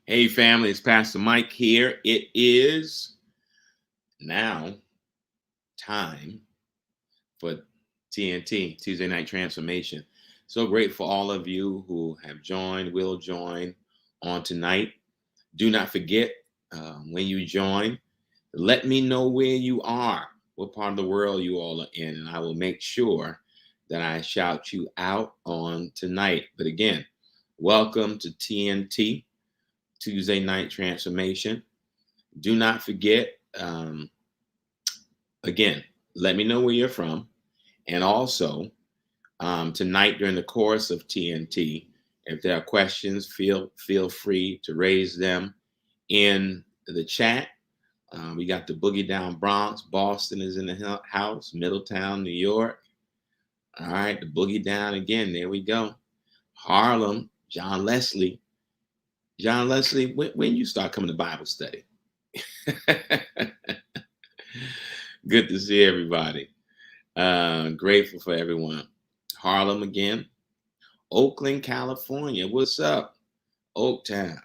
Hey, family, it's Pastor Mike here. It is now time for TNT, Tuesday Night Transformation. So grateful for all of you who have joined, will join on tonight. Do not forget when you join, let me know where you are, what part of the world you all are in, and I will make sure that I shout you out on tonight. But again, welcome to TNT, Tuesday Night Transformation. Do not forget, again, let me know where you're from. And also, tonight during the course of TNT, if there are questions, feel free to raise them in the chat. We got the Boogie Down Bronx. Boston is in the house. Middletown, New York. All right, the Boogie Down again. There we go. Harlem, John Leslie. John Leslie, when you start coming to Bible study? Good to see everybody. Grateful for everyone. Harlem again. Oakland, California. What's up? Oaktown,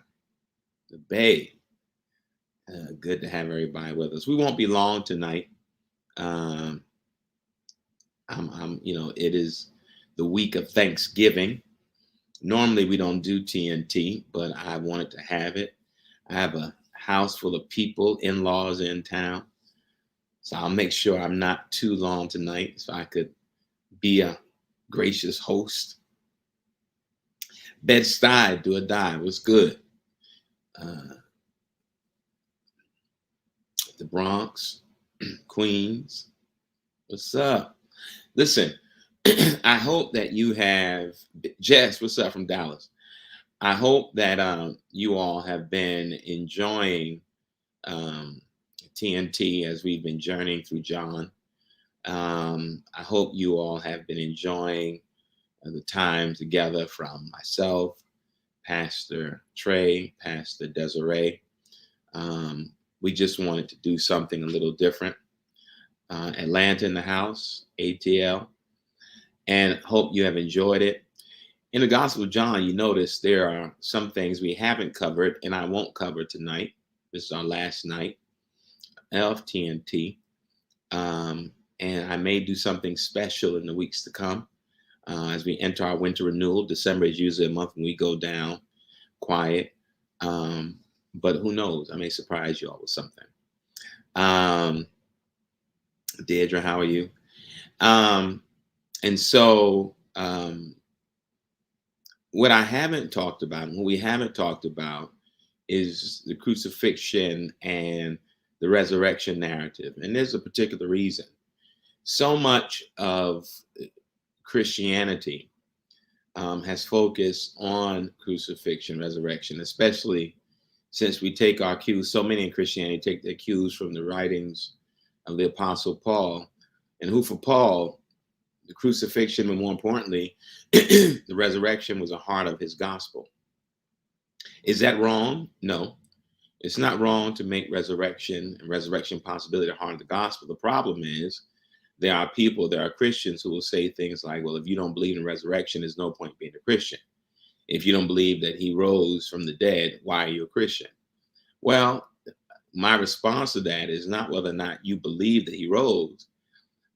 the Bay. Good to have everybody with us. We won't be long tonight. It is the week of Thanksgiving. Normally we don't do TNT, but I wanted to have it. I have a house full of people, in-laws in town. So I'll make sure I'm not too long tonight so I could be a gracious host. Bed-Stuy, do or die. What's good? The Bronx, Queens. What's up? Listen, I hope that you have, Jess, what's up from Dallas? I hope that you all have been enjoying TNT as we've been journeying through John. I hope you all have been enjoying the time together from myself, Pastor Trey, Pastor Desiree. We just wanted to do something a little different. Atlanta in the house, ATL, and hope you have enjoyed it. In the Gospel of John, you notice there are some things we haven't covered, and I won't cover tonight. This is our last night of TNT. And I may do something special in the weeks to come as we enter our winter renewal. December is usually a month when we go down quiet. But who knows? I may surprise you all with something. Deirdre, how are you? And so what I haven't talked about, and what we haven't talked about, is the crucifixion and the resurrection narrative. And there's a particular reason. So much of Christianity has focused on crucifixion, resurrection, especially since we take our cues, so many in Christianity take their cues from the writings of the Apostle Paul, and who for Paul, the crucifixion, but more importantly, the resurrection was a heart of his gospel. Is that wrong? No, it's not wrong to make resurrection and resurrection possibility a heart of the gospel. The problem is there are Christians who will say things like, well, if you don't believe in resurrection, there's no point being a Christian. If you don't believe that he rose from the dead, why are you a Christian? Well, my response to that is not whether or not you believe that he rose,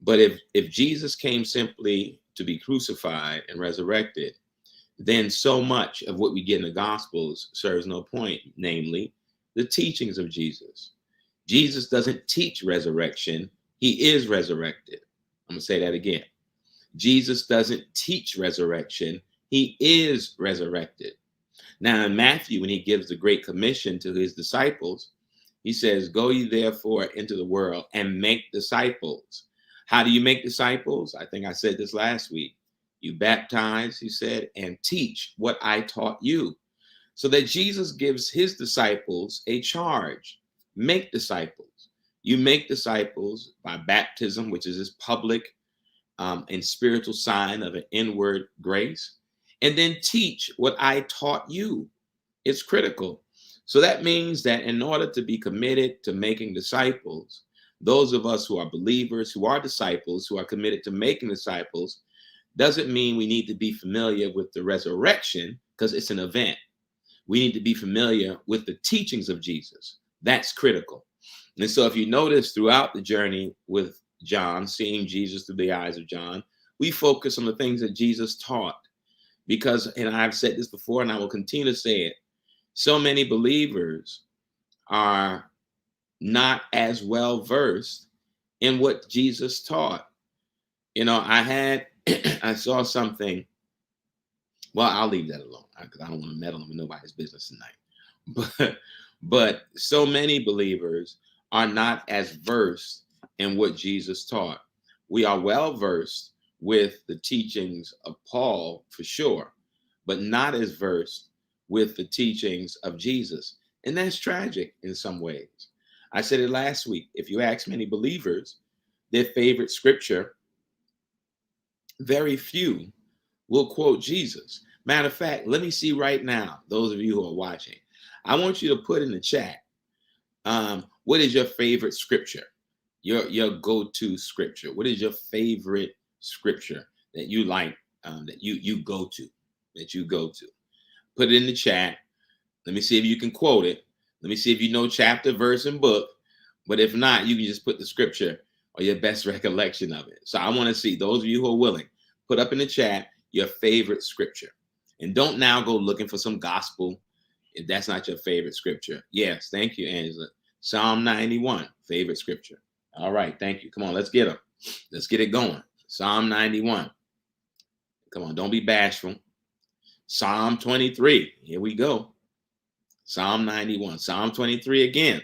but if Jesus came simply to be crucified and resurrected, then so much of what we get in the Gospels serves no point, namely the teachings of Jesus. Jesus doesn't teach resurrection. He is resurrected. I'm going to say that again. Jesus doesn't teach resurrection. He is resurrected. Now in Matthew, when he gives the Great Commission to his disciples, he says, go ye therefore into the world and make disciples. How do you make disciples? I think I said this last week. You baptize, he said, and teach what I taught you. So that Jesus gives his disciples a charge. Make disciples. You make disciples by baptism, which is this public and spiritual sign of an inward grace. And then teach what I taught you. It's critical. So that means that in order to be committed to making disciples, those of us who are believers, who are disciples, who are committed to making disciples, doesn't mean we need to be familiar with the resurrection because it's an event. We need to be familiar with the teachings of Jesus. That's critical. And so if you notice throughout the journey with John, seeing Jesus through the eyes of John, we focus on the things that Jesus taught. Because, and I've said this before, and I will continue to say it, so many believers are not as well versed in what Jesus taught. You know, I saw something. Well, I'll leave that alone because I don't want to meddle with nobody's business tonight. But so many believers are not as versed in what Jesus taught. We are well versed with the teachings of Paul for sure, but not as versed with the teachings of Jesus. And that's tragic in some ways. I said it last week. If you ask many believers their favorite scripture, very few will quote Jesus. Matter of fact, let me see right now, those of you who are watching, I want you to put in the chat, what is your favorite scripture? Your go-to scripture. What is your favorite scripture that you like, that you go to? Put it in the chat. Let me see if you can quote it. Let me see if you know chapter, verse, and book. But if not, you can just put the scripture or your best recollection of it. So I want to see those of you who are willing, put up in the chat your favorite scripture. And don't now go looking for some gospel if that's not your favorite scripture. Yes, thank you, Angela. Psalm 91, favorite scripture. All right, thank you. Come on, let's get them. Let's get it going. Psalm 91. Come on, don't be bashful. Psalm 23. Here we go. Psalm 91. Psalm 23 again.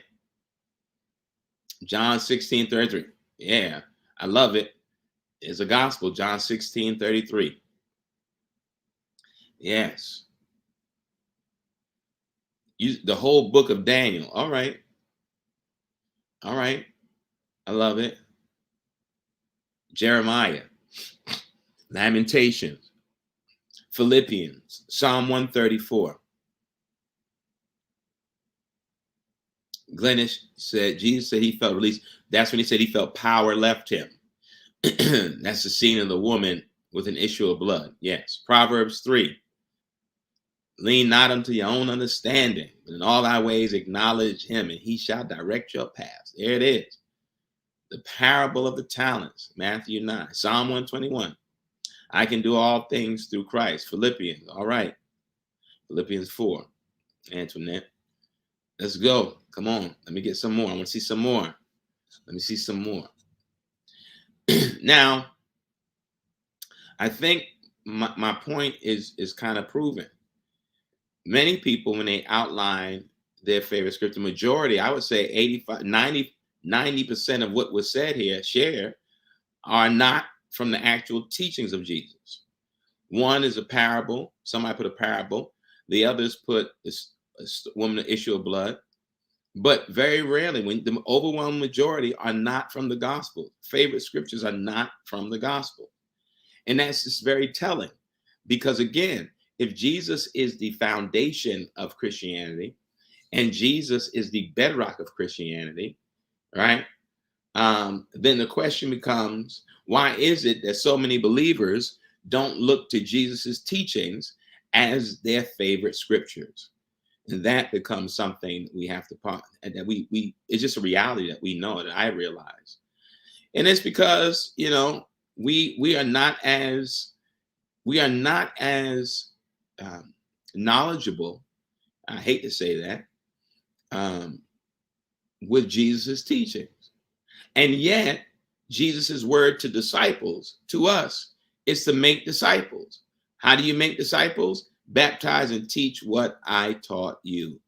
John 16:33. Yeah, I love it. It's a gospel. John 16:33. Yes. The whole book of Daniel. All right. All right. I love it. Jeremiah. Lamentations. Philippians. Psalm 134. Glennish said, Jesus said he felt released. That's when he said he felt power left him. That's the scene of the woman with an issue of blood. Yes. Proverbs 3. Lean not unto your own understanding, but in all thy ways acknowledge him, and he shall direct your paths. There it is. The parable of the talents, Matthew 9. Psalm 121. I can do all things through Christ. Philippians. All right. Philippians 4. Antoinette. Let's go. Come on. Let me get some more. I want to see some more. Let me see some more. Now, I think my point is kind of proven. Many people, when they outline their favorite scripture, majority, I would say 85, 90% of what was said here, shared, are not from the actual teachings of Jesus. One is a parable. Somebody put a parable. The others put this woman, the issue of blood. But very rarely, when the overwhelming majority are not from the gospel. Favorite scriptures are not from the gospel. And that's just very telling. Because again, if Jesus is the foundation of Christianity and Jesus is the bedrock of Christianity, right? Then the question becomes, why is it that so many believers don't look to Jesus's teachings as their favorite scriptures? And that becomes something we have to and that we it's just a reality that we know, that I realize. And it's because, you know, we are not as knowledgeable, I hate to say that, with Jesus's teachings. And yet, Jesus's word to disciples, to us, is to make disciples. How do you make disciples? Baptize and teach what I taught you.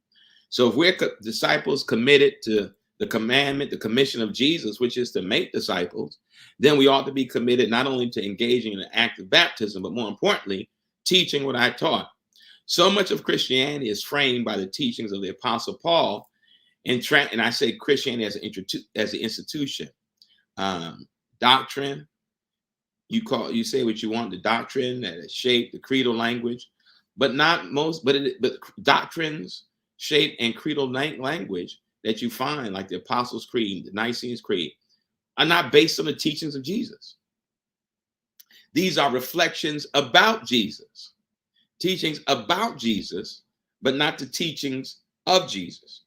So if we're disciples committed to the commandment, the commission of Jesus, which is to make disciples, then we ought to be committed not only to engaging in an act of baptism, but more importantly, teaching what I taught. So much of Christianity is framed by the teachings of the Apostle Paul, and I say Christianity as an institution. Doctrine, you say what you want, the doctrine that is shaped, the creedal language, but doctrines shaped and creedal language that you find, like the Apostles' Creed, the Nicene Creed, are not based on the teachings of Jesus. These are reflections about Jesus, teachings about Jesus, but not the teachings of Jesus.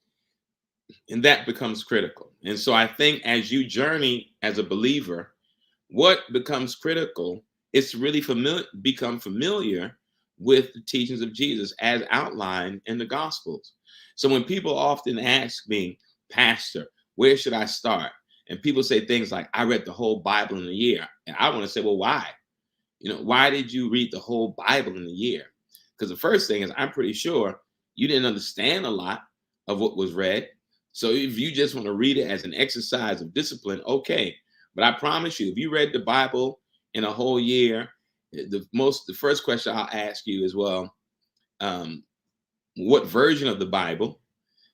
And that becomes critical. And so I think as you journey as a believer, what becomes critical is to really become familiar with the teachings of Jesus as outlined in the Gospels. So when people often ask me, Pastor, where should I start? And people say things like, I read the whole Bible in a year. And I want to say, well, why? Why did you read the whole Bible in a year? Because the first thing is, I'm pretty sure you didn't understand a lot of what was read. So if you just want to read it as an exercise of discipline, okay. But I promise you, if you read the Bible in a whole year, the first question I'll ask you is, well, what version of the Bible?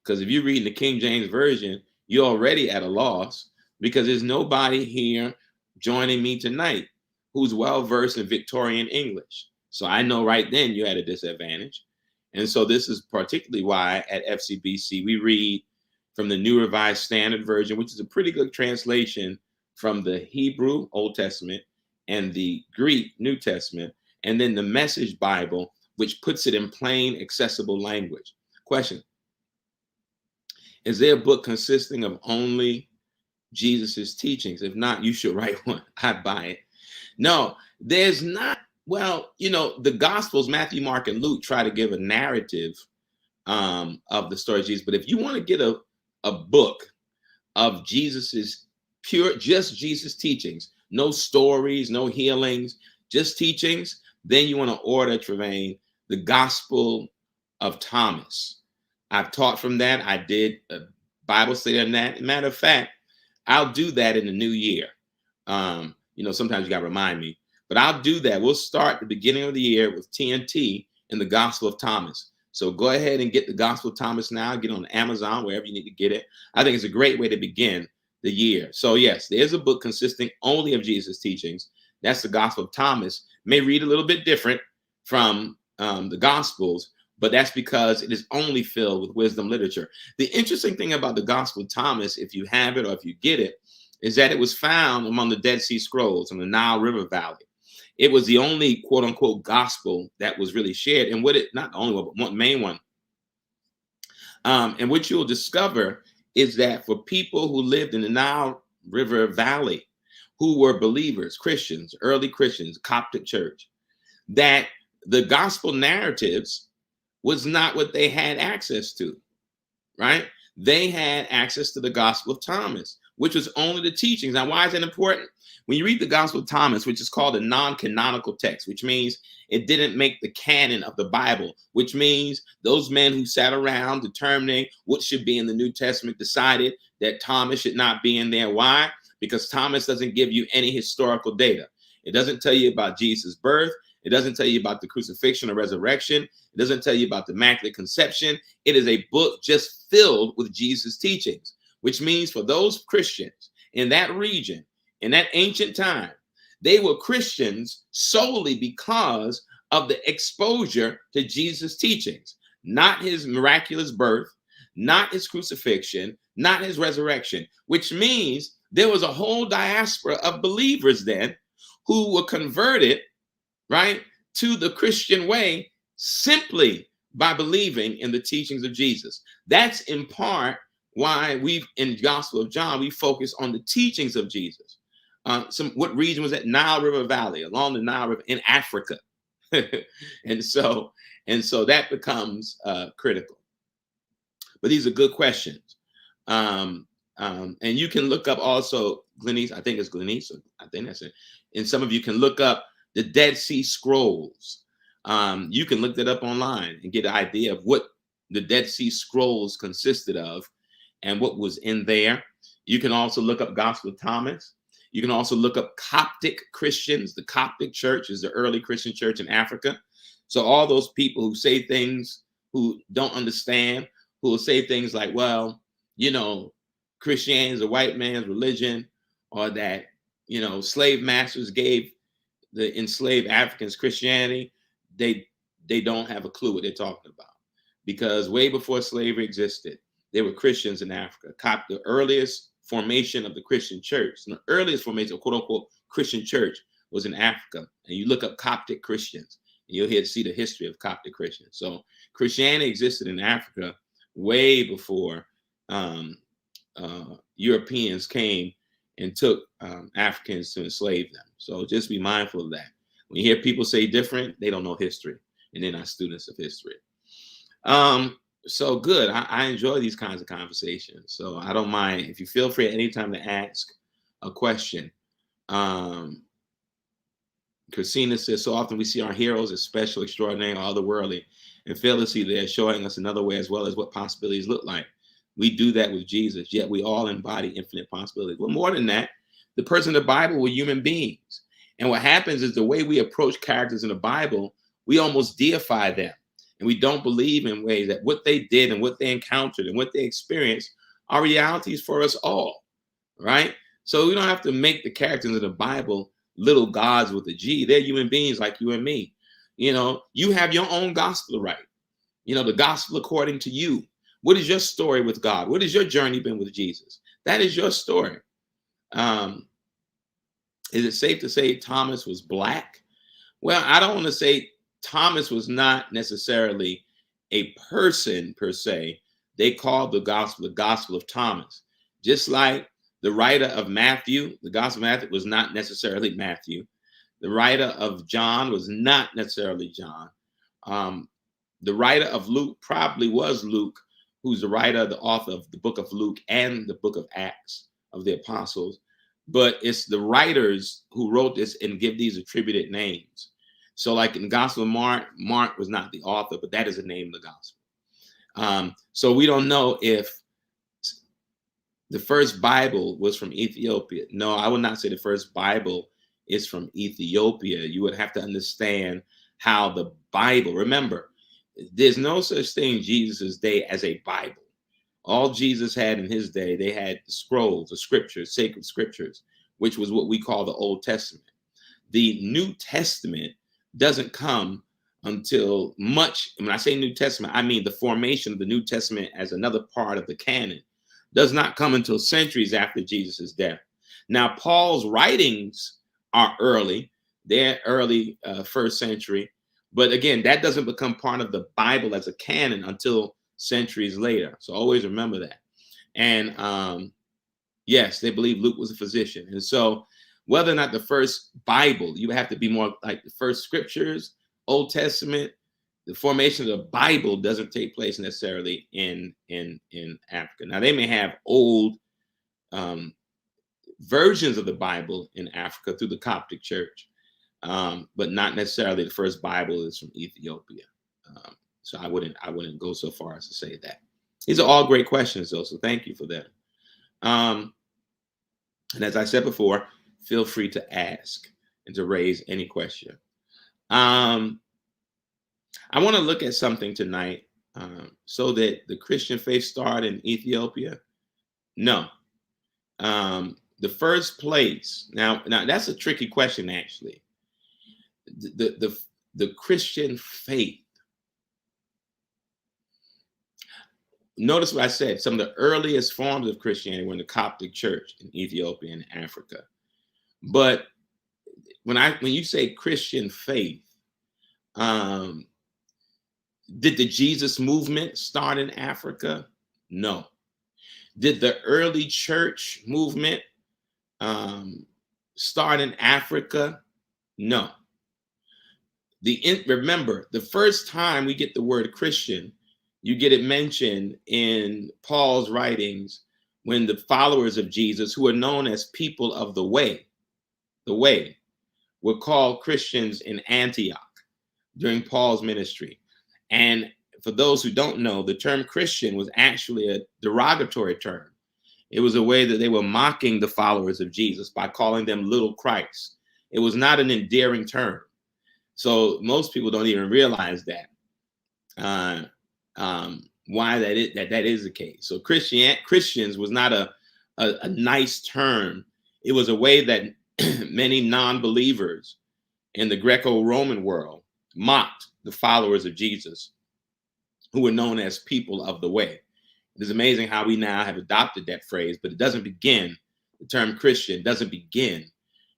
Because if you read the King James Version, you're already at a loss, because there's nobody here joining me tonight who's well versed in Victorian English. So I know right then you're at a disadvantage. And so this is particularly why at FCBC we read from the New Revised Standard Version, which is a pretty good translation from the Hebrew Old Testament and the Greek New Testament, and then the Message Bible, which puts it in plain, accessible language. Question: is there a book consisting of only Jesus's teachings? If not, you should write one. I'd buy it. No, there's not. Well, the Gospels, Matthew, Mark, and Luke, try to give a narrative of the story of Jesus. But if you want to get a book of Jesus's just Jesus teachings, no stories, no healings, just teachings, then you want to order, Tremaine, the Gospel of Thomas. I've taught from that. I did a Bible study on that. Matter of fact, I'll do that in the new year. Sometimes you got to remind me, but I'll do that. We'll start the beginning of the year with TNT and the Gospel of Thomas. So go ahead and get the Gospel of Thomas now. Get on Amazon, wherever you need to get it. I think it's a great way to begin the year. So yes, there's a book consisting only of Jesus' teachings. That's the Gospel of Thomas. May read a little bit different from the Gospels, but that's because it is only filled with wisdom literature. The interesting thing about the Gospel of Thomas, if you have it or if you get it, is that it was found among the Dead Sea Scrolls in the Nile River Valley. It was the only quote unquote gospel that was really shared. And not the only one, but one main one. And what you'll discover is that for people who lived in the Nile River Valley, who were believers, Christians, early Christians, Coptic church, that the gospel narratives was not what they had access to, right? They had access to the Gospel of Thomas, which was only the teachings. Now, why is that important? When you read the Gospel of Thomas, which is called a non-canonical text, which means it didn't make the canon of the Bible, which means those men who sat around determining what should be in the New Testament decided that Thomas should not be in there. Why? Because Thomas doesn't give you any historical data. It doesn't tell you about Jesus' birth. It doesn't tell you about the crucifixion or resurrection. It doesn't tell you about the Immaculate Conception. It is a book just filled with Jesus' teachings, which means for those Christians in that region, in that ancient time, they were Christians solely because of the exposure to Jesus' teachings, not his miraculous birth, not his crucifixion, not his resurrection, which means there was a whole diaspora of believers then who were converted, right, to the Christian way simply by believing in the teachings of Jesus. That's in part why in Gospel of John, we focus on the teachings of Jesus. What region was that? Nile River Valley, along the Nile River in Africa. and so that becomes critical. But these are good questions. And you can look up also Glenyce, I think it's Glenyce, I think that's it. And some of you can look up the Dead Sea Scrolls. You can look that up online and get an idea of what the Dead Sea Scrolls consisted of and what was in there. You can also look up Gospel of Thomas. You can also look up Coptic Christians. The Coptic church is the early Christian church in Africa. So all those people who say things, who don't understand, who will say things like, well, Christianity is a white man's religion, or that, slave masters gave the enslaved Africans Christianity, they don't have a clue what they're talking about. Because way before slavery existed, there were Christians in Africa. The earliest formation of the Christian church, the earliest formation of quote unquote Christian church was in Africa. And you look up Coptic Christians You'll see the history of Coptic Christians. So Christianity existed in Africa way before Europeans came and took Africans to enslave them. So just be mindful of that. When you hear people say different, they don't know history, and they're not students of history. So good. I enjoy these kinds of conversations. So I don't mind if you feel free at any time to ask a question. Christina says, so often we see our heroes as special, extraordinary, or otherworldly, and fail to see they're showing us another way as well as what possibilities look like. We do that with Jesus, yet we all embody infinite possibilities. Well, more than that, the person in the Bible were human beings. And what happens is the way we approach characters in the Bible, we almost deify them. And we don't believe in ways that what they did and what they encountered and what they experienced are realities for us all, right? So we don't have to make the characters in the Bible little gods with a G. They're human beings like you and me. You know, you have your own gospel to write. You know, the gospel according to you. What is your story with God? What has your journey been with Jesus? That is your story. Is it safe to say Thomas was black? Well, I don't want to say Thomas was not necessarily a person per se. They called the gospel of Thomas. Just like the writer of Matthew, the gospel of Matthew was not necessarily Matthew. The writer of John was not necessarily John. The writer of Luke probably was Luke, who's the writer, the author of the book of Luke and the book of Acts of the Apostles. But it's the writers who wrote this and give these attributed names. So like in the Gospel of Mark, Mark was not the author, but that is the name of the gospel. So we don't know if the first Bible was from Ethiopia. No, I would not say the first Bible is from Ethiopia. You would have to understand how the Bible, remember, there's no such thing Jesus' day as a Bible. All Jesus had in his day, they had the scrolls, the scriptures, sacred scriptures, which was what we call the Old Testament. The New Testament doesn't come until much, when I say New Testament, I mean the formation of the New Testament as another part of the canon does not come until centuries after Jesus' death. Now, Paul's writings are early. They're early first century. But again, that doesn't become part of the Bible as a canon until centuries later. So always remember that. And yes, they believe Luke was a physician. And so whether or not the first Bible, you have to be more like the first scriptures, Old Testament, the formation of the Bible doesn't take place necessarily in Africa. Now, they may have old versions of the Bible in Africa through the Coptic Church, but not necessarily the first Bible is from Ethiopia. So I wouldn't go so far as to say that. These are all great questions, though, so thank you for that. And as I said before, feel free to ask and to raise any question. I want to look at something tonight. So that the Christian faith started in Ethiopia? No. The first place. Now that's a tricky question, actually. The Christian faith. Notice what I said. Some of the earliest forms of Christianity were in the Coptic Church in Ethiopia and Africa. But when you say Christian faith, did the Jesus movement start in Africa? No. Did the early church movement start in Africa? No. Remember, the first time we get the word Christian, you get it mentioned in Paul's writings when the followers of Jesus, who are known as people of the way, were called Christians in Antioch during Paul's ministry. And for those who don't know, the term Christian was actually a derogatory term. It was a way that they were mocking the followers of Jesus by calling them little Christ. It was not an endearing term. So most people don't even realize that. Why that is the case. So Christians was not a nice term. It was a way that many non-believers in the Greco-Roman world mocked the followers of Jesus, who were known as people of the way. It is amazing how we now have adopted that phrase, but it doesn't begin, the term Christian doesn't begin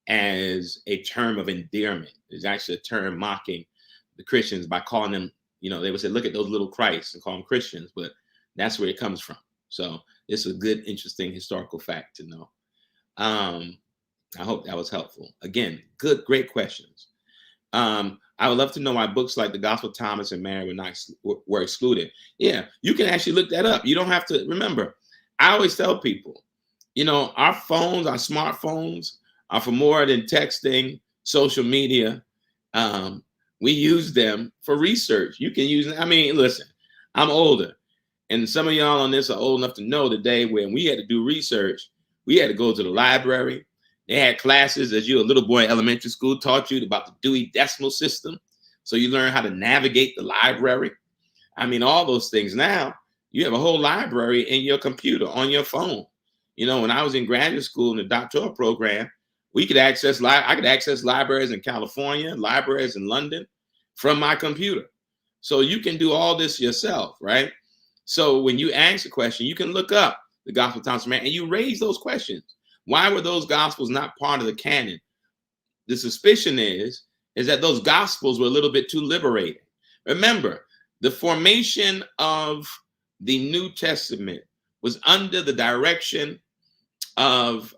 as a term of endearment. It's actually a term mocking the Christians by calling them, they would say, look at those little Christs and call them Christians, but that's where it comes from. So it's a good, interesting historical fact to know. I hope that was helpful. Again, great questions. I would love to know why books like the Gospel of Thomas and Mary were excluded. Yeah, you can actually look that up. You don't have to remember. I always tell people, our phones, our smartphones are for more than texting, social media. We use them for research. You can use, listen, I'm older, and some of y'all on this are old enough to know the day when we had to do research, we had to go to the library. They had classes as you, a little boy in elementary school, taught you about the Dewey Decimal System. So you learn how to navigate the library. All those things. Now you have a whole library in your computer, on your phone. When I was in graduate school in the doctoral program, I could access libraries in California, libraries in London from my computer. So you can do all this yourself, right? So when you ask a question, you can look up the Gospel of Thomas and Mary and you raise those questions. Why were those gospels not part of the canon? The suspicion is that those gospels were a little bit too liberating. Remember, the formation of the New Testament was under the direction of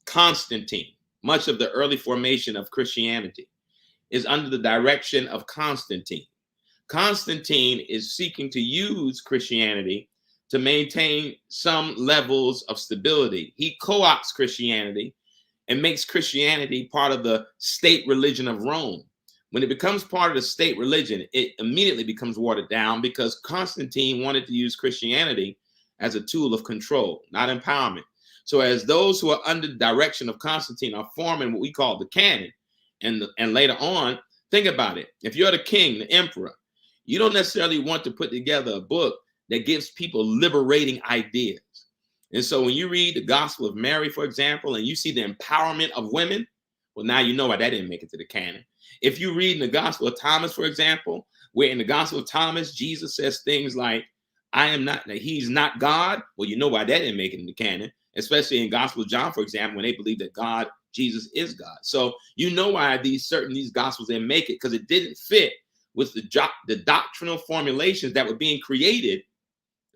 Constantine. Much of the early formation of Christianity is under the direction of Constantine. Constantine is seeking to use Christianity to maintain some levels of stability. He co-opts Christianity and makes Christianity part of the state religion of Rome. When it becomes part of the state religion, it immediately becomes watered down because Constantine wanted to use Christianity as a tool of control, not empowerment. So as those who are under the direction of Constantine are forming what we call the canon, and later on, think about it. If you're the king, the emperor, you don't necessarily want to put together a book that gives people liberating ideas. And so when you read the Gospel of Mary, for example, and you see the empowerment of women, well, now you know why that didn't make it to the canon. If you read in the Gospel of Thomas, for example, where in the Gospel of Thomas, Jesus says things like, he's not God. Well, you know why that didn't make it in the canon, especially in Gospel of John, for example, when they believe that Jesus is God. So you know why these Gospels didn't make it, because it didn't fit with the doctrinal formulations that were being created,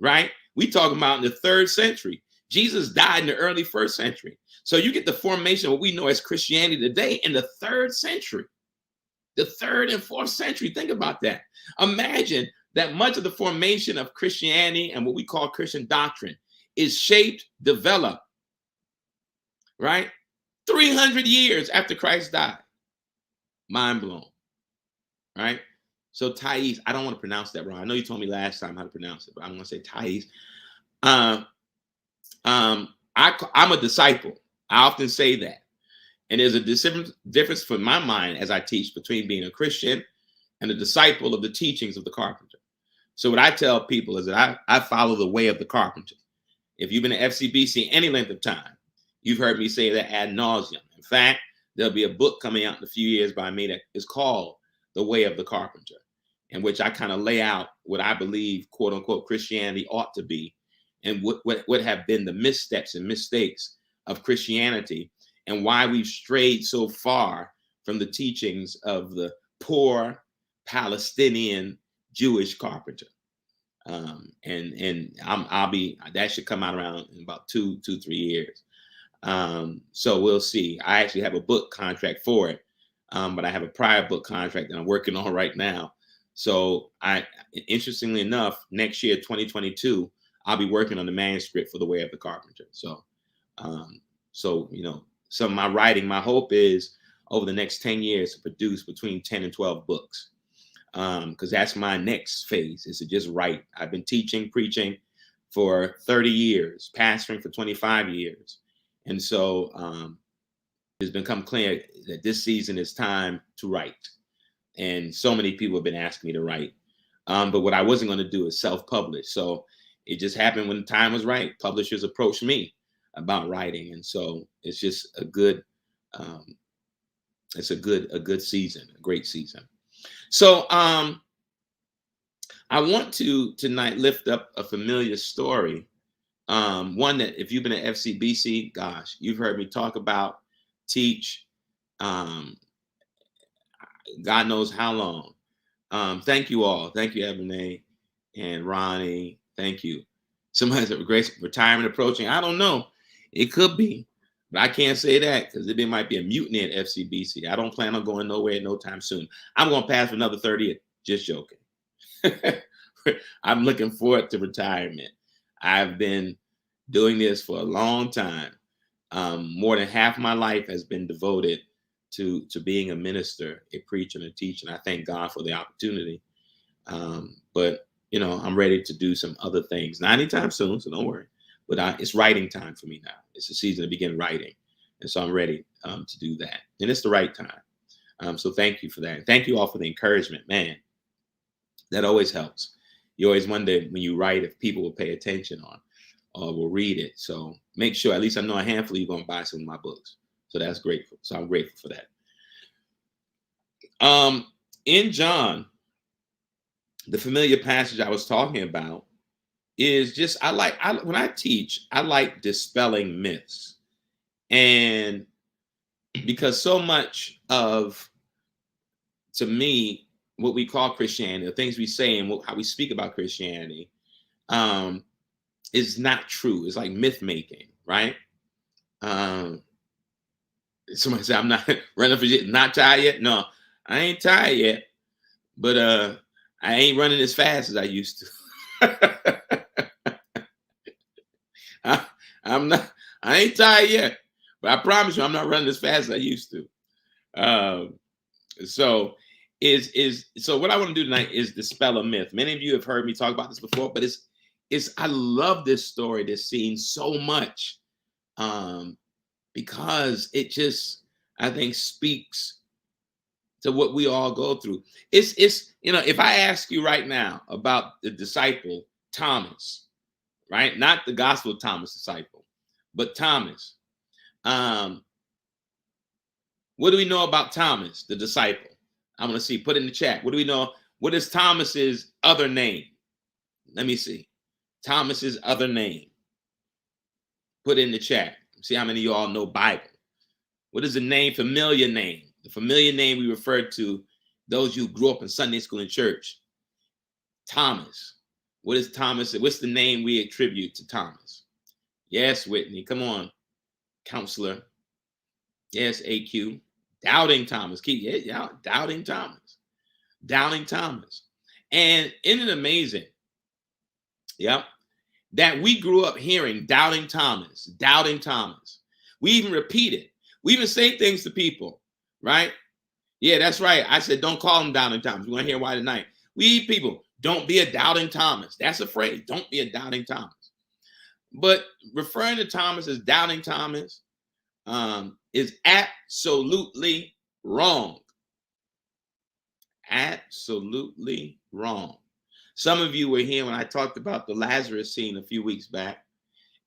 right? We talking about in the 3rd century. Jesus died in the early 1st century. So you get the formation of what we know as Christianity today in the 3rd century. The 3rd and 4th century. Think about that. Imagine that much of the formation of Christianity and what we call Christian doctrine is shaped, developed, right? 300 years after Christ died. Mind blown, right? So Thais, I don't want to pronounce that wrong. I know you told me last time how to pronounce it, but I'm going to say Thais. I'm a disciple. I often say that. And there's a difference for my mind as I teach between being a Christian and a disciple of the teachings of the carpenter. So what I tell people is that I follow the way of the carpenter. If you've been at FCBC any length of time, you've heard me say that ad nauseum. In fact, there'll be a book coming out in a few years by me that is called The Way of the Carpenter, in which I kind of lay out what I believe, quote unquote, Christianity ought to be, and what have been the missteps and mistakes of Christianity, and why we've strayed so far from the teachings of the poor Palestinian Jewish carpenter. That should come out around in about 2-3 years. So we'll see. I actually have a book contract for it, but I have a prior book contract that I'm working on right now. So interestingly enough, next year, 2022, I'll be working on the manuscript for The Way of the Carpenter. So some of my writing, my hope is over the next 10 years to produce between 10 and 12 books. Because that's my next phase, is to just write. I've been teaching, preaching for 30 years, pastoring for 25 years. And so it's become clear that this season is time to write. And so many people have been asking me to write. But what I wasn't going to do is self-publish. So it just happened when the time was right. Publishers approached me about writing. And so it's just a good season, a great season. So I want to tonight lift up a familiar story. One that if you've been at FCBC, gosh, you've heard me talk about, teach, God knows how long. Thank you all. Thank you, Ebony and Ronnie. Thank you. Somebody said great retirement approaching. I don't know. It could be, but I can't say that because there might be a mutiny at FCBC. I don't plan on going nowhere no time soon. I'm going to pass for another 30 years. Just joking. I'm looking forward to retirement. I've been doing this for a long time. More than half my life has been devoted to being a minister, a preacher, and a teacher. And I thank God for the opportunity. But I'm ready to do some other things. Not anytime soon, so don't worry. But it's writing time for me now. It's the season to begin writing, and so I'm ready to do that. And it's the right time. So thank you for that. Thank you all for the encouragement, man. That always helps. You always wonder when you write if people will pay attention or will read it. So make sure, at least I know a handful of you going to buy some of my books. So that's grateful. So I'm grateful for that. In John, the familiar passage I was talking about is just, when I teach, I like dispelling myths. And because so much of, to me, what we call Christianity, the things we say and how we speak about Christianity, is not true. It's like myth making, right? Somebody said, I'm not running for shit, not tired yet. No, I ain't tired yet, but I ain't running as fast as I used to. I ain't tired yet, but I promise you, I'm not running as fast as I used to. So what I want to do tonight is dispel a myth. Many of you have heard me talk about this before, but I love this story, this scene so much, because it just, I think, speaks to what we all go through. It's if I ask you right now about the disciple Thomas, right? Not the Gospel of Thomas disciple, but Thomas. What do we know about Thomas, the disciple? I'm going to see, put in the chat. What do we know? What is Thomas's other name? Let me see. Thomas's other name. Put in the chat. See how many of you all know Bible. What is the name, familiar name? The familiar name we refer to those who grew up in Sunday school and church. Thomas. What is Thomas? What's the name we attribute to Thomas? Yes, Whitney. Come on, counselor. Yes, AQ. Doubting Thomas. Doubting Thomas. Doubting Thomas. And isn't it amazing? Yep. That we grew up hearing doubting Thomas, doubting Thomas. We even repeat it. We even say things to people, right? Yeah, that's right. I said, don't call him doubting Thomas. We're going to hear why tonight. We people, don't be a doubting Thomas. That's a phrase. Don't be a doubting Thomas. But referring to Thomas as doubting Thomas is absolutely wrong. Absolutely wrong. Some of you were here when I talked about the Lazarus scene a few weeks back.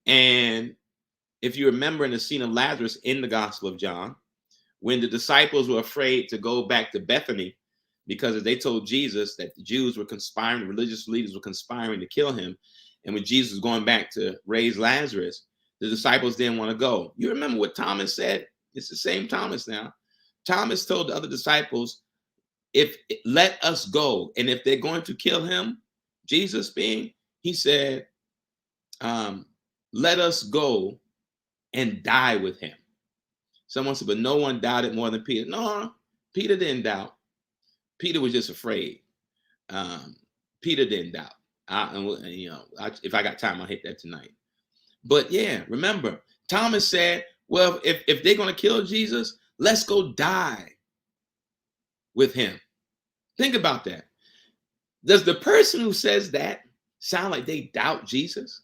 And if you remember in the scene of Lazarus in the Gospel of John, when the disciples were afraid to go back to Bethany because they told Jesus that the Jews were conspiring, the religious leaders were conspiring to kill him. And when Jesus was going back to raise Lazarus, the disciples didn't want to go. You remember what Thomas said? It's the same Thomas now. Thomas told the other disciples, let us go. And if they're going to kill him, Jesus being, he said, let us go and die with him. Someone said, but no one doubted more than Peter. No, Peter didn't doubt. Peter was just afraid. Peter didn't doubt. If I got time, I'll hit that tonight. But yeah, remember, Thomas said, well, if they're going to kill Jesus, let's go die with him. Think about that. Does the person who says that sound like they doubt Jesus?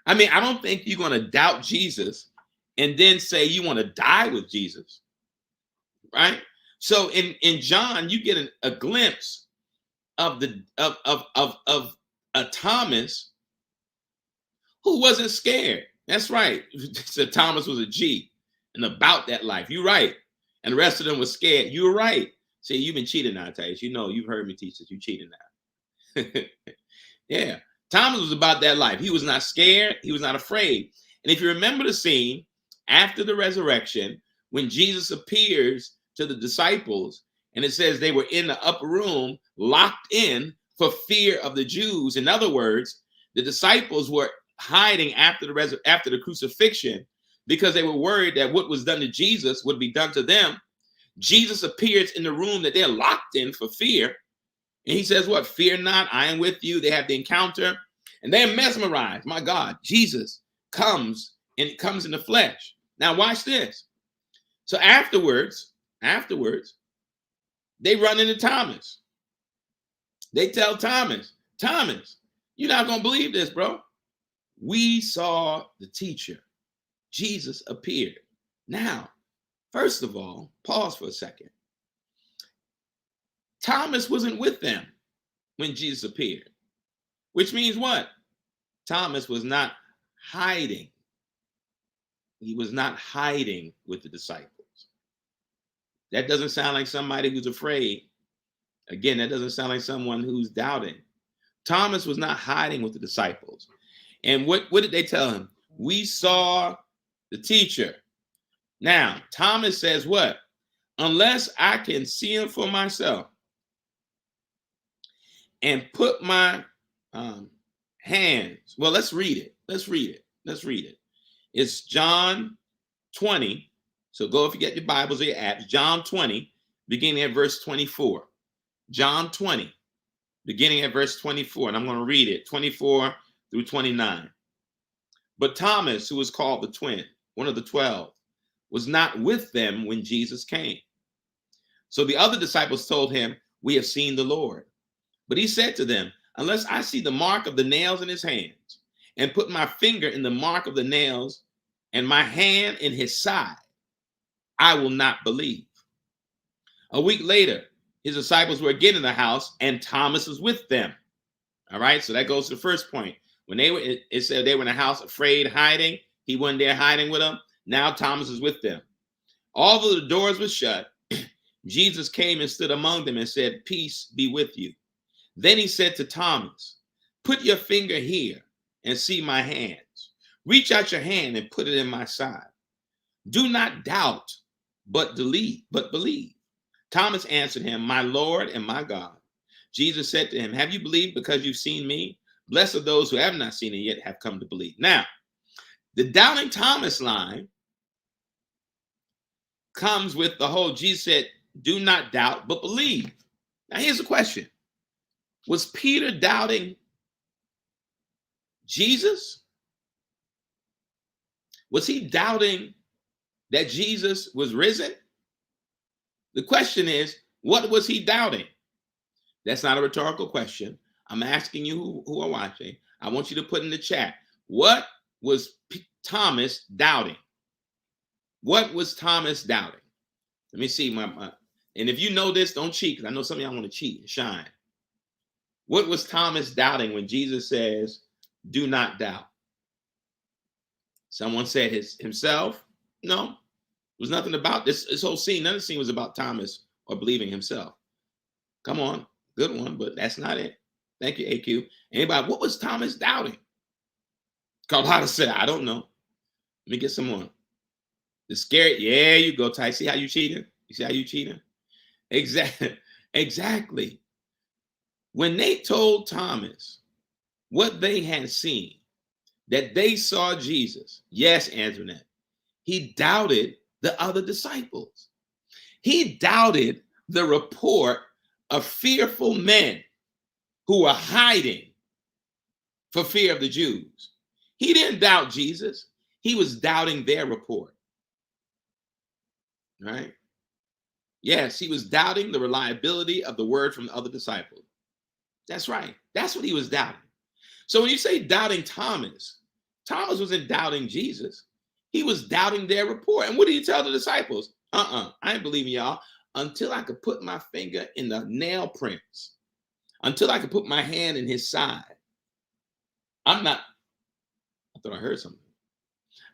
I mean, I don't think you're going to doubt Jesus and then say you want to die with Jesus, right? So in John, you get a glimpse of a Thomas who wasn't scared. That's right. So Thomas was a G and about that life. You're right. And the rest of them were scared. You're right. See, you've been cheating now, Thais. You know, you've heard me teach this. You cheating now. Yeah. Thomas was about that life. He was not scared. He was not afraid. And if you remember the scene after the resurrection, when Jesus appears to the disciples And it says they were in the upper room, locked in for fear of the Jews. In other words, the disciples were hiding after the crucifixion because they were worried that what was done to Jesus would be done to them. Jesus appears in the room that they're locked in for fear. And he says, what? Fear not, I am with you. They have the encounter and they're mesmerized. My God, Jesus comes in the flesh. Now watch this. So afterwards, they run into Thomas. They tell Thomas, you're not going to believe this, bro. We saw the teacher. Jesus appeared. Now, first of all, pause for a second. Thomas wasn't with them when Jesus appeared, which means what? Thomas was not hiding. He was not hiding with the disciples. That doesn't sound like somebody who's afraid. Again, that doesn't sound like someone who's doubting. Thomas was not hiding with the disciples. And what did they tell him? We saw the teacher. Now, Thomas says what? Unless I can see him for myself and put my hands. Well, let's read it. Let's read it. It's John 20. So go, if you get your Bibles or your apps, John 20, beginning at verse 24. John 20, beginning at verse 24. And I'm going to read it, 24 through 29. But Thomas, who was called the twin, one of the 12, was not with them when Jesus came. So the other disciples told him, we have seen the Lord. But he said to them, unless I see the mark of the nails in his hands, and put my finger in the mark of the nails, and my hand in his side, I will not believe. A week later, his disciples were again in the house, and Thomas was with them. All right, so that goes to the first point. When it said they were in the house, afraid, hiding. He wasn't there hiding with them. Now Thomas is with them. Although the doors were shut, Jesus came and stood among them and said, peace be with you. Then he said to Thomas, put your finger here and see my hands. Reach out your hand and put it in my side. Do not doubt, but believe. Thomas answered him, my Lord and my God. Jesus said to him, have you believed because you've seen me? Blessed are those who have not seen it yet have come to believe. Now, the doubting Thomas line comes with the whole, Jesus said, do not doubt, but believe. Now, here's the question. Was Peter doubting Jesus? Was he doubting that Jesus was risen? The question is, what was he doubting? That's not a rhetorical question. I'm asking you who are watching. I want you to put in the chat. What was Thomas doubting? What was Thomas doubting? Let me see. And if you know this, don't cheat, because I know some of y'all want to cheat and shine. What was Thomas doubting when Jesus says, do not doubt? Someone said himself. No, it was nothing about this whole scene. None of the scene was about Thomas or believing himself. Come on, good one, but that's not it. Thank you, AQ. Anybody, what was Thomas doubting? Carlotta said, I don't know. Let me get some more. The scary, yeah, you go, Ty. See how you cheating? You see how you cheating? Exactly. When they told Thomas what they had seen, that they saw Jesus, yes, Antoinette, he doubted the other disciples. He doubted the report of fearful men who were hiding for fear of the Jews. He didn't doubt Jesus. He was doubting their report. Right? Yes, he was doubting the reliability of the word from the other disciples. That's right. That's what he was doubting. So when you say doubting Thomas, Thomas wasn't doubting Jesus. He was doubting their report. And what did he tell the disciples? I ain't believing y'all until I could put my finger in the nail prints, until I could put my hand in his side. I thought I heard something.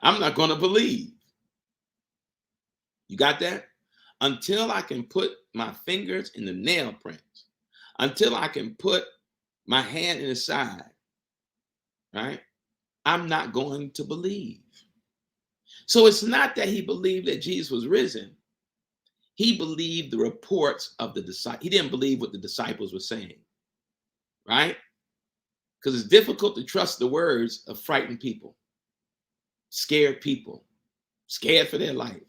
I'm not going to believe. You got that? Until I can put my fingers in the nail prints, until I can put my hand in his side, right? I'm not going to believe. So it's not that he believed that Jesus was risen. He believed the reports of the disciples. He didn't believe what the disciples were saying, right? Because it's difficult to trust the words of frightened people, scared people, scared for their life.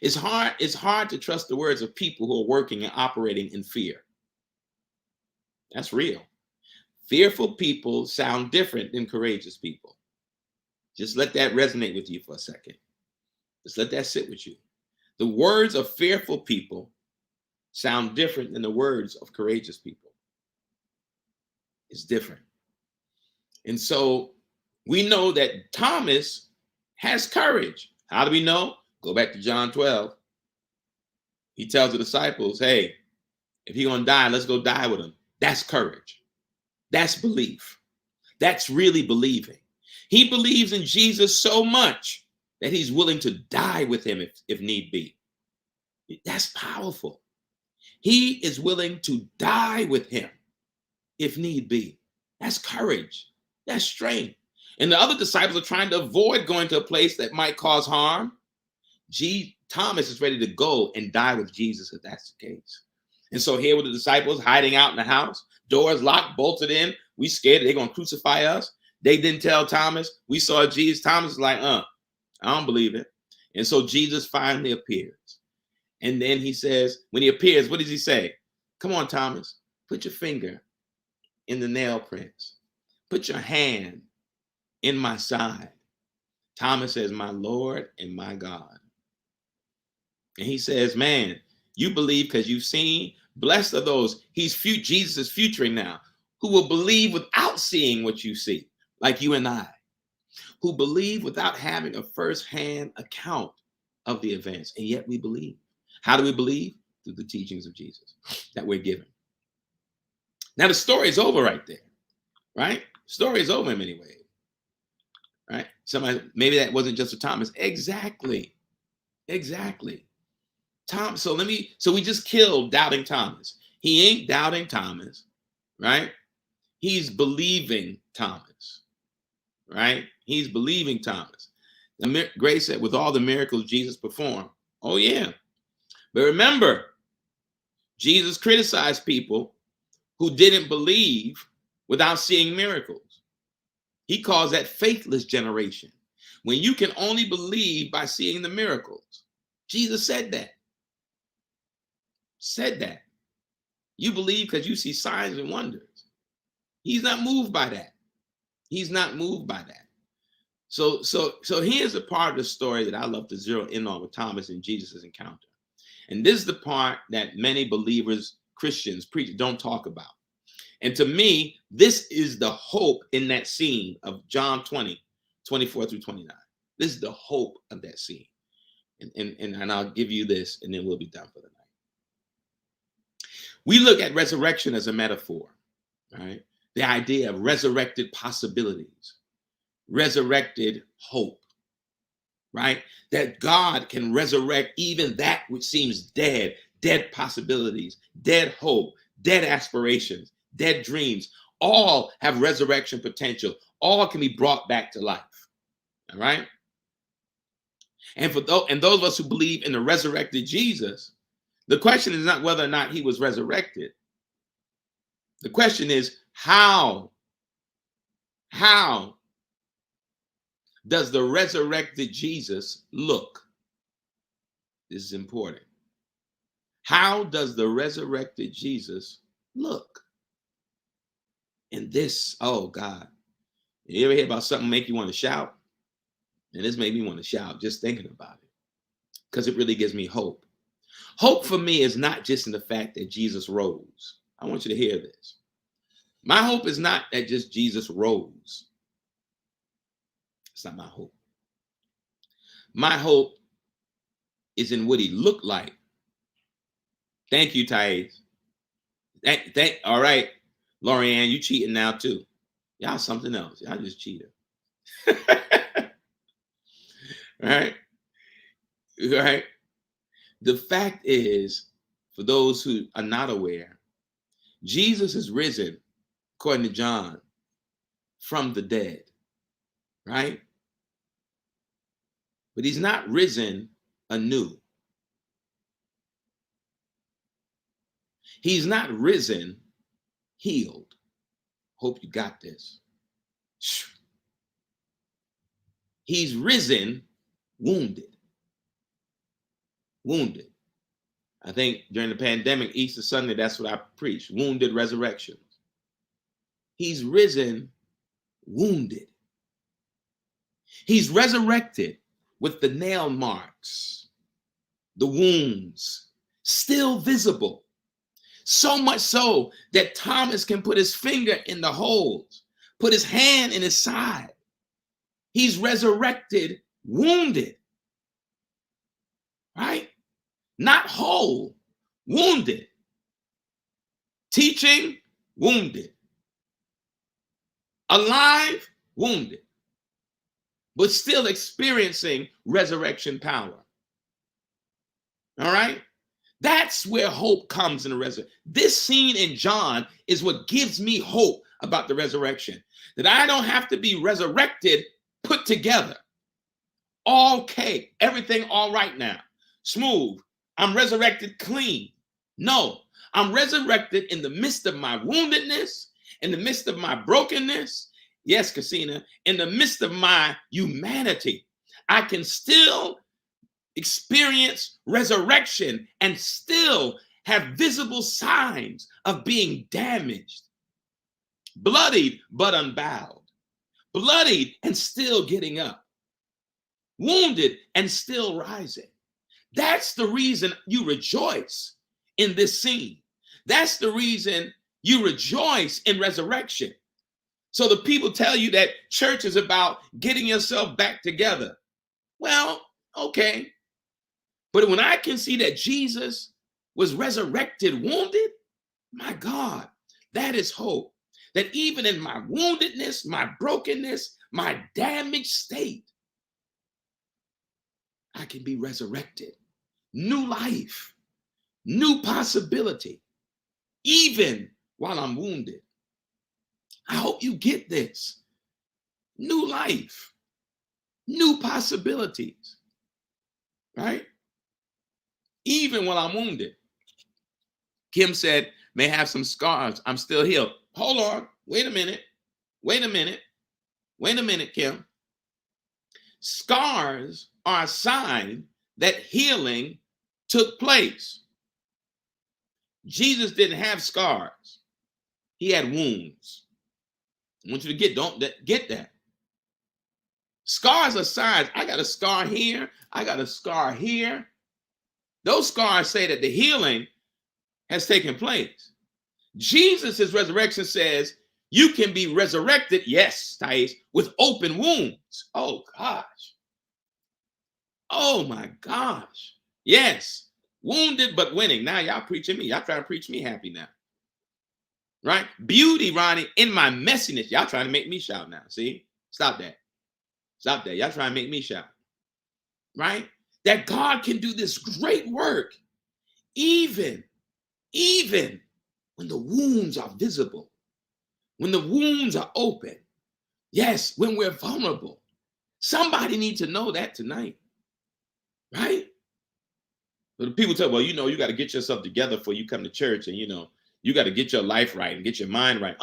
It's hard to trust the words of people who are working and operating in fear. That's real. Fearful people sound different than courageous people. Just let that resonate with you for a second. Just let that sit with you. The words of fearful people sound different than the words of courageous people. It's different. And so we know that Thomas has courage. How do we know? Go back to John 12. He tells the disciples, hey, if he's going to die, let's go die with him. That's courage. That's belief. That's really believing. He believes in Jesus so much that he's willing to die with him if need be. That's powerful. He is willing to die with him if need be. That's courage. That's strength. And the other disciples are trying to avoid going to a place that might cause harm. Thomas is ready to go and die with Jesus if that's the case. And so here were the disciples hiding out in the house, doors locked, bolted in. We scared they're going to crucify us. They didn't tell Thomas. We saw Jesus. Thomas is like, I don't believe it. And so Jesus finally appears. And then he says, when he appears, what does he say? Come on, Thomas, put your finger in the nail prints. Put your hand in my side. Thomas says, my Lord and my God. And he says, man, you believe because you've seen. Blessed are those. Jesus is futuring now, who will believe without seeing what you see, like you and I, who believe without having a first-hand account of the events, and yet we believe. How do we believe? Through the teachings of Jesus that we're given. Now the story is over right there, right? Story is over in many ways, right? Maybe that wasn't just for Thomas. Exactly. So we just killed doubting Thomas. He ain't doubting Thomas, right? He's believing Thomas, right? He's believing Thomas. Grace said, with all the miracles Jesus performed. Oh, yeah. But remember, Jesus criticized people who didn't believe without seeing miracles. He calls that faithless generation, when you can only believe by seeing the miracles. Jesus said that. You believe because you see signs and wonders. He's not moved by that. So here's a part of the story that I love to zero in on with Thomas and Jesus' encounter. And this is the part that many believers, Christians, preachers don't talk about. And to me, this is the hope in that scene of John 20, 24 through 29. This is the hope of that scene. And I'll give you this, and then we'll be done for the night. We look at resurrection as a metaphor, right? The idea of resurrected possibilities, resurrected hope, right? That God can resurrect even that which seems dead possibilities, dead hope, dead aspirations, dead dreams. All have resurrection potential. All can be brought back to life, all right? And those of us who believe in the resurrected Jesus, the question is not whether or not he was resurrected. The question is, how does the resurrected Jesus look? This is important. How does the resurrected Jesus look? And this, oh God, you ever hear about something make you want to shout? And this made me want to shout just thinking about it, because it really gives me hope. Hope for me is not just in the fact that Jesus rose. I want you to hear this. My hope is not that just Jesus rose. It's not my hope. My hope is in what he looked like. Thank you, Thais. All right, Lorianne, you cheating now too. Y'all something else. Y'all just cheated. Right? The fact is, for those who are not aware, Jesus is risen, according to John, from the dead, right? But he's not risen anew. He's not risen, healed. Hope you got this. He's risen, wounded. Wounded. I think during the pandemic, Easter Sunday, that's what I preached. Wounded resurrections. He's risen, wounded. He's resurrected with the nail marks, the wounds, still visible. So much so that Thomas can put his finger in the holes, put his hand in his side. He's resurrected, wounded. Right? Not whole, wounded. Teaching, wounded. Alive, wounded. But still experiencing resurrection power. All right? That's where hope comes in the resurrection. This scene in John is what gives me hope about the resurrection. That I don't have to be resurrected, put together. All okay, everything all right now. Smooth. I'm resurrected clean. No, I'm resurrected in the midst of my woundedness, in the midst of my brokenness. Yes, Casina, in the midst of my humanity, I can still experience resurrection and still have visible signs of being damaged, bloodied but unbowed, bloodied and still getting up, wounded and still rising. That's the reason you rejoice in this scene. That's the reason you rejoice in resurrection. So the people tell you that church is about getting yourself back together. Well, okay. But when I can see that Jesus was resurrected, wounded, my God, that is hope. That even in my woundedness, my brokenness, my damaged state, I can be resurrected. New life, new possibility, even while I'm wounded. I hope you get this. New life, new possibilities, right? Even while I'm wounded. Kim said, may have some scars. I'm still healed. Hold on. Wait a minute. Wait a minute. Wait a minute, Kim. Scars are a sign that healing took place. Jesus didn't have scars. He had wounds. I want you to get that. Scars are signs. I got a scar here. I got a scar here. Those scars say that the healing has taken place. Jesus' resurrection says you can be resurrected, yes, Thais, with open wounds. Oh, gosh. Oh, my gosh. Yes, wounded but winning. Now y'all preaching me. Y'all trying to preach me happy now. Right? Beauty, Ronnie, in my messiness. Y'all trying to make me shout now. See? Stop that. Stop that. Y'all trying to make me shout. Right? That God can do this great work even when the wounds are visible, when the wounds are open. Yes, when we're vulnerable. Somebody needs to know that tonight. Right? But people tell, well, you got to get yourself together before you come to church, and you got to get your life right and get your mind right.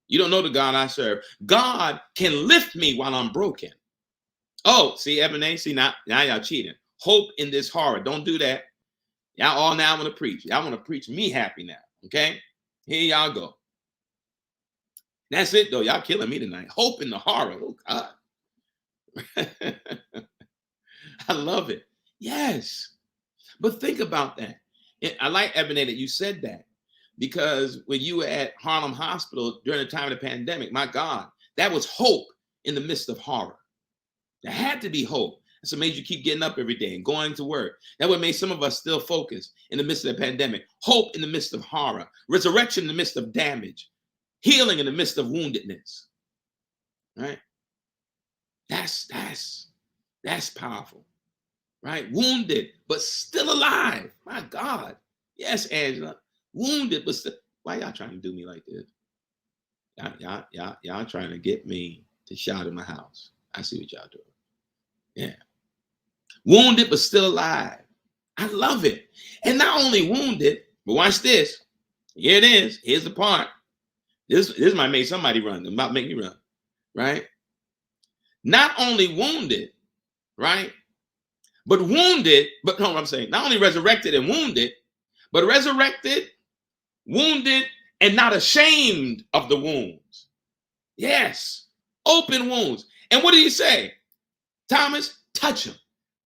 You don't know the God I serve. God can lift me while I'm broken. Oh, see, Ebony, see, now y'all cheating. Hope in this horror. Don't do that. Y'all all now want to preach. Y'all want to preach me happy now. Okay? Here y'all go. That's it, though. Y'all killing me tonight. Hope in the horror. Oh, God. I love it. Yes. But think about that. I like, Ebony, that you said that, because when you were at Harlem Hospital during the time of the pandemic, my God, that was hope in the midst of horror. There had to be hope. That's what made you keep getting up every day and going to work. That what made some of us still focus in the midst of the pandemic. Hope in the midst of horror. Resurrection in the midst of damage. Healing in the midst of woundedness. Right? That's powerful. Right? Wounded, but still alive. My God. Yes, Angela. Wounded, but still. Why y'all trying to do me like this? Y'all trying to get me to shout in my house. I see what y'all doing. Yeah. Wounded, but still alive. I love it. And not only wounded, But watch this. Here it is. Here's the part. This might make somebody run. It might make me run, right? Not only wounded, right? But wounded, but no, what I'm saying, not only resurrected and wounded, but resurrected, wounded, and not ashamed of the wounds. Yes, open wounds. And what did he say? Thomas, touch him.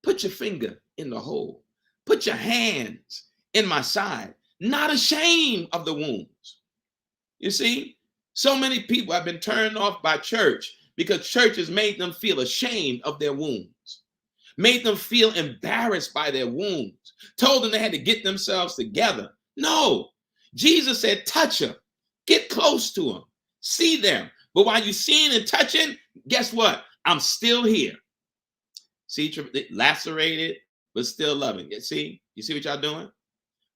Put your finger in the hole. Put your hands in my side. Not ashamed of the wounds. You see, so many people have been turned off by church because church has made them feel ashamed of their wounds, made them feel embarrassed by their wounds, told them they had to get themselves together. No, Jesus said, touch them, get close to them, see them. But while you're seeing and touching, guess what? I'm still here. See, lacerated, but still loving. You see what y'all doing?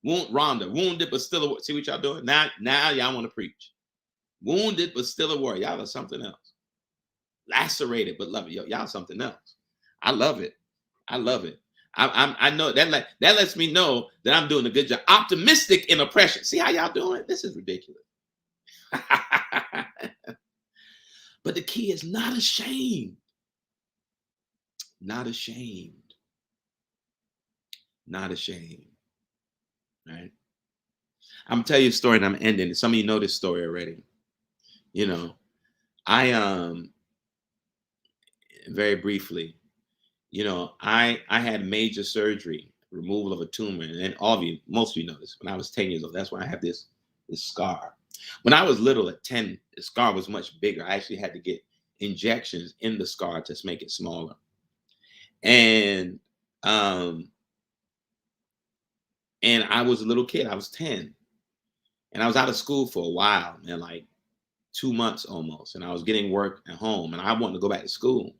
Rhonda, wounded, but still, see what y'all doing? Now y'all want to preach. Wounded, but still a warrior. Y'all are something else. Lacerated, but love it. Y'all something else. I love it. I love it. I know that lets me know that I'm doing a good job. Optimistic in oppression. See how y'all doing? This is ridiculous. But the key is not ashamed. Not ashamed. Not ashamed. Right? I'm gonna tell you a story and I'm ending it. Some of you know this story already. You know, I very briefly, you know, I had major surgery, removal of a tumor, and then most of you know this. When I was 10 years old, that's why I have this scar. When I was little at 10, the scar was much bigger. I actually had to get injections in the scar to make it smaller. And I was a little kid. I was 10, and I was out of school for a while, man, like 2 months almost. And I was getting work at home, and I wanted to go back to school.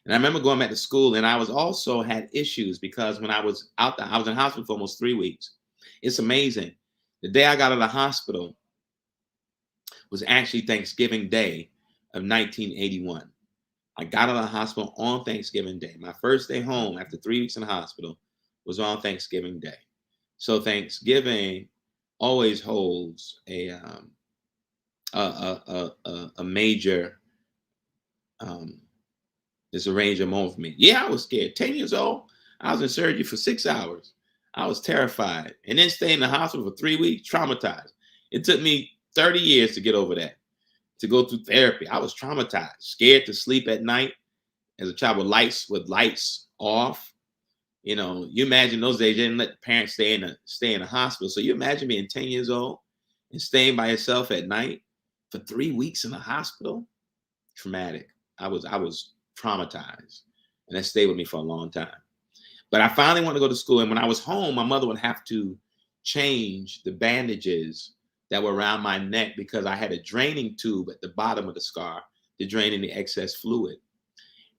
And I remember going back to school, and I was also had issues because when I was out there, I was in hospital for almost 3 weeks. It's amazing. The day I got out of the hospital was actually Thanksgiving Day of 1981. I got out of the hospital on Thanksgiving Day. My first day home after 3 weeks in the hospital was on Thanksgiving Day. So Thanksgiving always holds a major it's a range of moment for me. Yeah, I was scared. 10 years old, I was in surgery for 6 hours. I was terrified. And then staying in the hospital for 3 weeks, traumatized. It took me 30 years to get over that, to go through therapy. I was traumatized, scared to sleep at night as a child with lights off. You know, you imagine those days, they didn't let the parents stay in the hospital. So you imagine being 10 years old and staying by yourself at night for 3 weeks in the hospital. Traumatic. I was traumatized, and that stayed with me for a long time. But I finally wanted to go to school, and when I was home, my mother would have to change the bandages that were around my neck because I had a draining tube at the bottom of the scar to drain any excess fluid.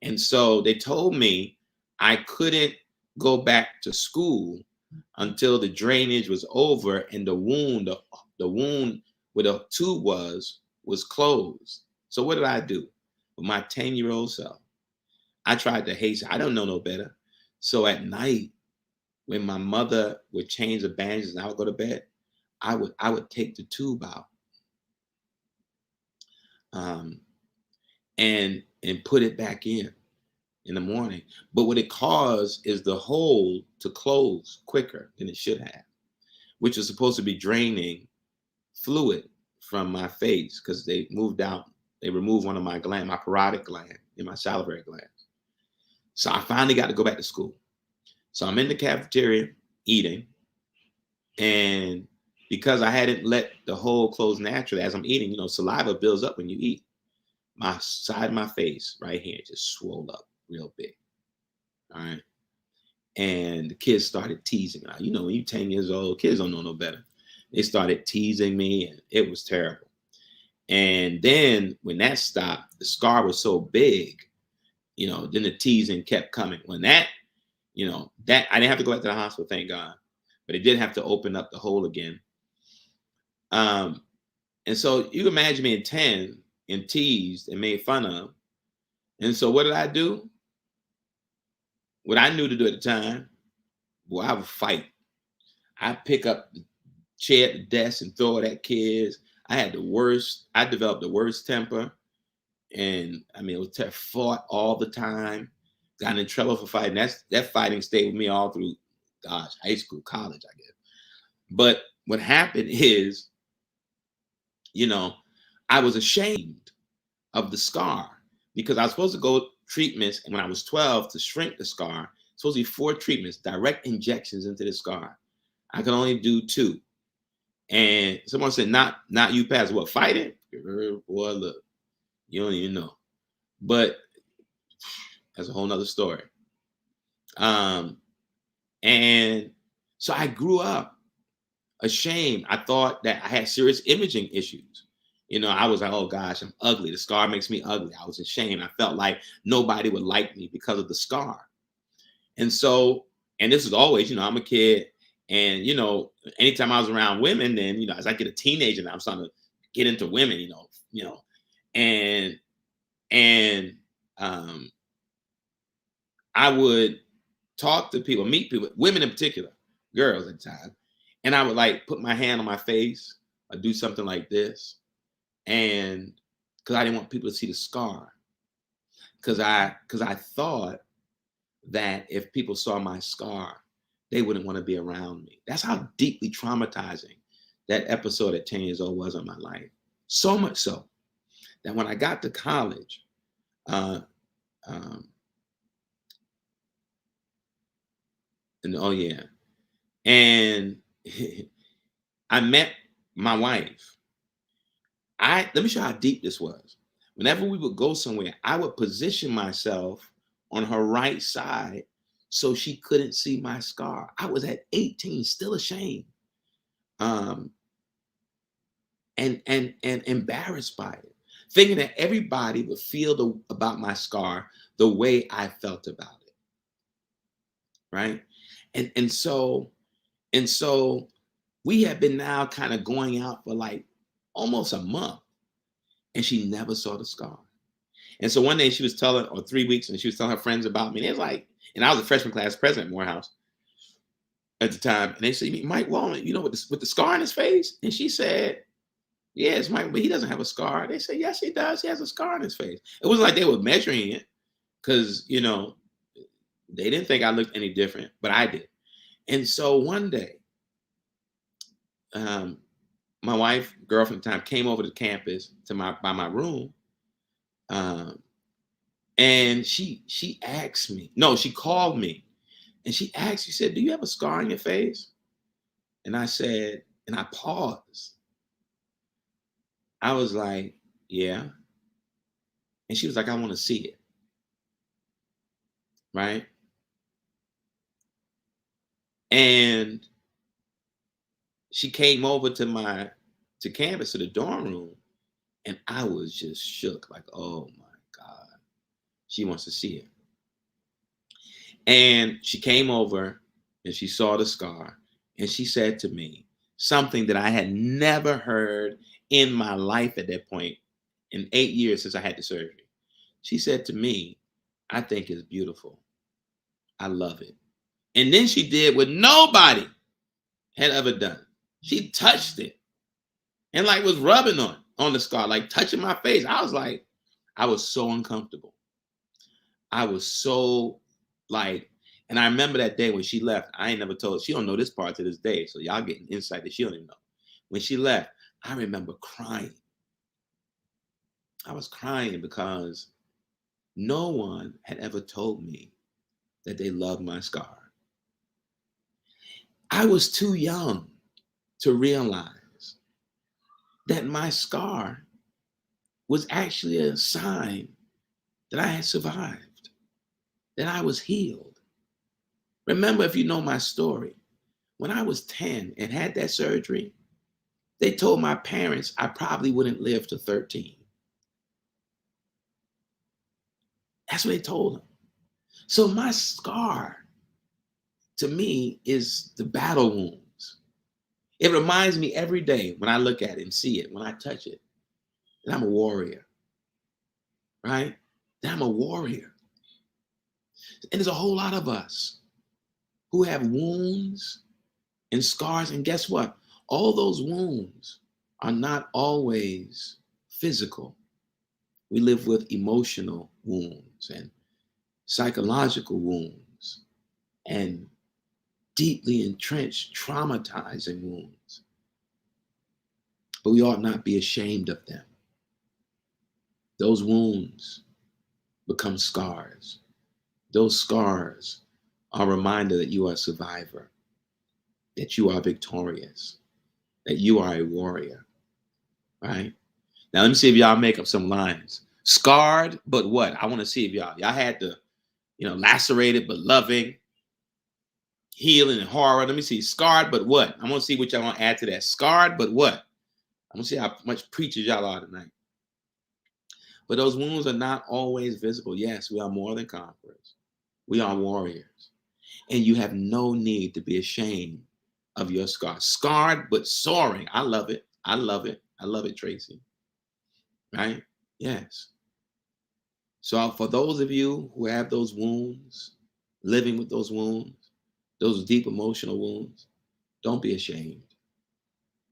And so they told me I couldn't go back to school until the drainage was over and the wound where the tube was closed. So what did I do? With my 10-year-old self, I tried to hasten. I don't know no better. So at night, when my mother would change the bandages and I would go to bed, I would take the tube out and put it back in the morning. But what it caused is the hole to close quicker than it should have, which is supposed to be draining fluid from my face because they removed one of my glands, my parotid gland in my salivary glands. So I finally got to go back to school. So I'm in the cafeteria eating, and because I hadn't let the hole close naturally as I'm eating, you know, saliva builds up when you eat. My side of my face right here just swelled up real big. All right. And the kids started teasing me. You know, when you're 10 years old, kids don't know no better. They started teasing me, and it was terrible. And then when that stopped, the scar was so big, you know, then the teasing kept coming. When that, you know, that I didn't have to go back to the hospital, thank God, but it did have to open up the hole again. And so you imagine being 10 and teased and made fun of. And so what did I do? What I knew to do at the time, well, I would fight. I'd pick up chair at the desk and throw it at kids. I developed the worst temper. And I mean, it was fought all the time, got in trouble for fighting. That fighting stayed with me all through, gosh, high school, college, I guess. But what happened is, I was ashamed of the scar because I was supposed to go treatments, and when I was 12 to shrink the scar, supposed to be 4 treatments, direct injections into the scar. I could only do 2. And someone said, not you, Pastor. What, fighting? Boy, look, you don't even know. But that's a whole nother story. And so I grew up ashamed. I thought that I had serious imaging issues. I was like, oh gosh, I'm ugly. The scar makes me ugly. I was ashamed. I felt like nobody would like me because of the scar. And so, and this is always, I'm a kid. And, anytime I was around women, then, as I get a teenager now, I'm starting to get into women, and I would talk to people, meet people, women in particular, girls at the time. And I would like put my hand on my face or do something like this. And because I didn't want people to see the scar. Because I thought that if people saw my scar, they wouldn't want to be around me. That's how deeply traumatizing that episode at 10 years old was in my life. So much so that when I got to college, and I met my wife. Let me show you how deep this was. Whenever we would go somewhere, I would position myself on her right side so she couldn't see my scar. I was at 18, still ashamed, and embarrassed by it, thinking that everybody would feel about my scar the way I felt about it, right? And so we had been now kind of going out for like almost a month, and she never saw the scar. And so one day she was telling, or 3 weeks, and she was telling her friends about me. And they was like, and I was a freshman class president at Morehouse at the time. And they said, Mike Walrond, with the scar on his face? And she said, yeah, it's Mike, but he doesn't have a scar. They said, yes, he does. He has a scar on his face. It wasn't like they were measuring it because, they didn't think I looked any different, but I did. And so one day, my wife, girlfriend at the time, came over to campus by my room. And she asked me, no, she called me, and she said, do you have a scar on your face? And I said, and I paused. I was like, yeah. And she was like, I want to see it. Right? And she came over to campus, to the dorm room, and I was just shook, like, oh my God, she wants to see it. And she came over and she saw the scar, and she said to me something that I had never heard in my life at that point in 8 years since I had the surgery. She said to me, I think it's beautiful. I love it. And then she did what nobody had ever done. She touched it and like was rubbing on the scar, like touching my face. I was so uncomfortable. I was so and I remember that day when she left. I ain't never told her. She don't know this part to this day. So y'all getting insight that she don't even know. When she left, I remember crying. I was crying because no one had ever told me that they loved my scar. I was too young to realize that my scar was actually a sign that I had survived, that I was healed. Remember, if you know my story, when I was 10 and had that surgery, they told my parents I probably wouldn't live to 13. That's what they told them. So my scar, to me, is the battle wounds. It reminds me every day when I look at it and see it, when I touch it, that I'm a warrior, right? That I'm a warrior. And there's a whole lot of us who have wounds and scars. And guess what? All those wounds are not always physical. We live with emotional wounds and psychological wounds and deeply entrenched, traumatizing wounds. But we ought not be ashamed of them. Those wounds become scars. Those scars are a reminder that you are a survivor, that you are victorious, that you are a warrior, right? Now, let me see if y'all make up some lines. Scarred, but what? I want to see if y'all had the, lacerated, but loving, healing, and horror. Let me see. Scarred, but what? I want to see what y'all want to add to that. Scarred, but what? I'm going to see how much preachers y'all are tonight. But those wounds are not always visible. Yes, we are more than conquerors. We are warriors. And you have no need to be ashamed of your scars. Scarred, but soaring. I love it. I love it. I love it, Tracy. Right? Yes. So for those of you who have those wounds, living with those wounds, those deep emotional wounds, don't be ashamed.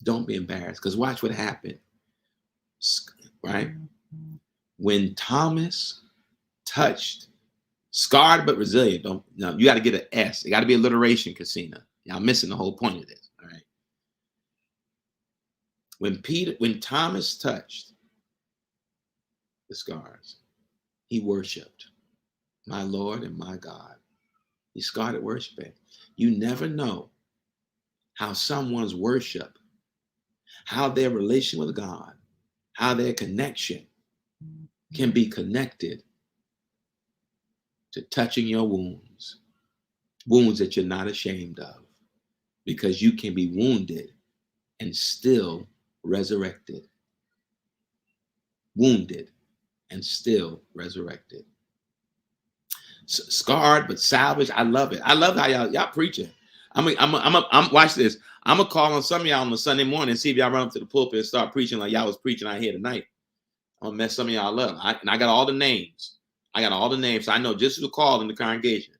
Don't be embarrassed. Because watch what happened. Right? When Thomas touched, scarred but resilient. You got to get an S. It got to be alliteration, Casina. Y'all missing the whole point of this. All right. When Thomas touched the scars, he worshiped my Lord and my God. He started worshiping. You never know how someone's worship, how their relation with God, how their connection can be connected to touching your wounds that you're not ashamed of, because you can be wounded and still resurrected. Wounded and still resurrected. Scarred but salvaged. I love it. I love how y'all preaching. I'm watch this. I'm gonna call on some of y'all on a Sunday morning and see if y'all run up to the pulpit and start preaching like y'all was preaching out here tonight. I'm gonna mess some of y'all up. I got all the names. So I know just who called in the congregation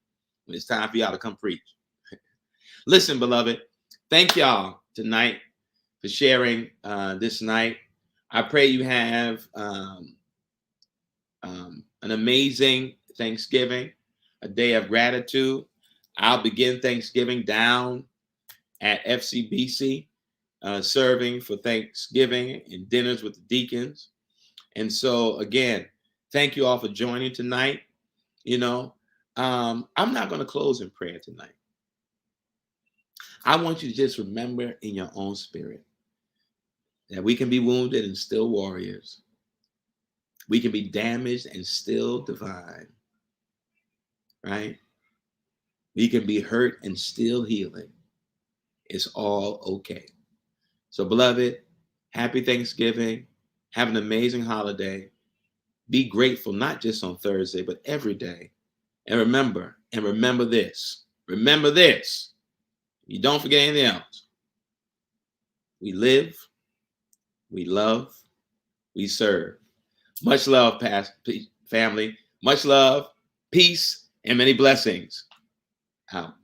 when it's time for y'all to come preach. Listen, beloved, thank y'all tonight for sharing this night. I pray you have an amazing Thanksgiving, a day of gratitude. I'll begin Thanksgiving down at FCBC, serving for Thanksgiving and dinners with the deacons. And so, again, thank you all for joining tonight. I'm not going to close in prayer tonight. I want you to just remember in your own spirit that we can be wounded and still warriors. We can be damaged and still divine, right? We can be hurt and still healing. It's all okay. So, beloved, happy Thanksgiving. Have an amazing holiday. Be grateful, not just on Thursday, but every day. And remember this. Remember this. You don't forget anything else. We live, we love, we serve. Much love, family. Much love, peace, and many blessings. Out.